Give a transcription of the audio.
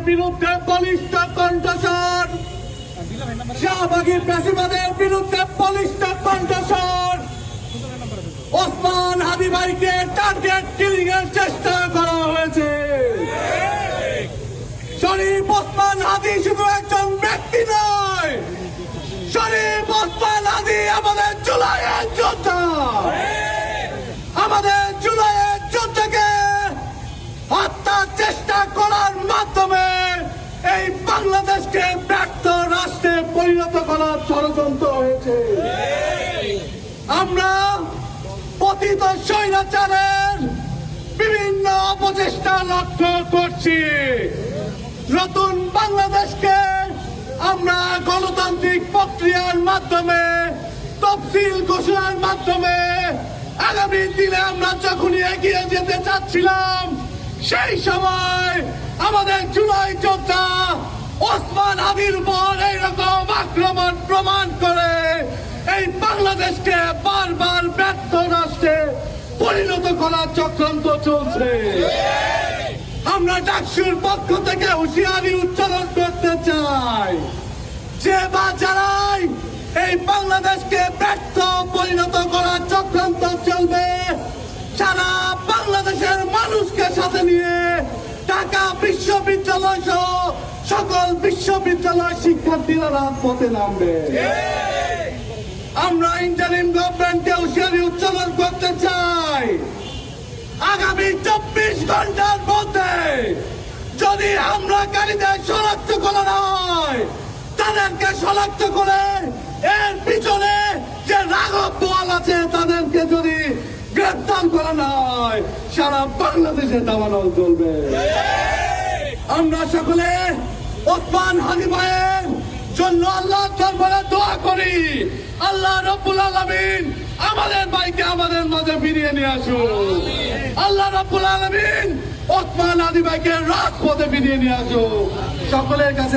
বিরুদ্ধে বলিষ্ঠ কণ্ঠস্বর, শাহবাগী ফ্যাসিবাদের বিরুদ্ধে বলিষ্ঠ কণ্ঠস্বর। ওসমান হাদি ভাইকে টার্গেট কিলিং এর চেষ্টা করা হয়েছে। শরীফ ওসমান হাদি শুধু একজন ব্যক্তি নয়, শরীফ ওসমান হাদি আমাদের জুলাইয়ের যোদ্ধা। আমাদের জুলাইয়ের যোদ্ধাকে হত্যার চেষ্টা করার মাধ্যমে এই বাংলাদেশকে ব্যর্থ রাষ্ট্রে পরিণত করার ষড়যন্ত্র হয়েছে। আমরা পতিত স্বৈরাচারের বিভিন্ন অপচেষ্টা লক্ষ্য করছি। নতুন বাংলাদেশকে আমরা গণতান্ত্রিক প্রক্রিয়ার মাধ্যমে, তফসিল ঘোষণার মাধ্যমে আগামী দিনে আমরা যখনই এগিয়ে যেতে চাচ্ছিলাম, সেই সময় আমাদের জুলাই যোদ্ধা ওসমান হাদির উপর এইরকম আক্রমণ প্রমাণ করে এই বাংলাদেশকে বারবার ব্যর্থ রাষ্ট্রে পরিণত করার চক্রান্ত চলছে। আমরা ডাকসুর পক্ষ থেকে হুঁশিয়ারি উচ্চারণ করতে চাই যে বা যারাই এই বাংলাদেশকে ব্যর্থ পরিণত করার চক্রান্ত চলবে, সারা বাংলাদেশের মানুষকে সাথে নিয়ে ঢাকা বিশ্ববিদ্যালয় সহ সকল বিশ্ববিদ্যালয় শিক্ষার্থীরা রাজপথে নামবে। আমরা ইন্টারিম গভর্নমেন্টকে হুঁশিয়ারি উচ্চারণ করতে চাই, আগামী 24 ঘন্টার মধ্যে যদি হামলাকারীদের শনাক্ত করা হয়, তাদেরকে শনাক্ত করে এর পিছনে যে রাঘব বোয়াল আছে তাদেরকে যদি গ্রেফতার করা হয়, সারা বাংলাদেশে দাবানল চলবে। আমরা সকলে ওসমান হাদি ভাইয়ের জন্য আল্লাহ দরবারে দোয়া করি, আল্লাহ রাব্বুল আলামিন আমাদের ভাইকে আমাদের মাঝে ফিরিয়ে নিয়ে আসুন। আল্লাহ রাব্বুল আলামিন ওসমান হাদি ভাইকে রাজপথে ফিরিয়ে নিয়ে আসুন। সকলের কাছে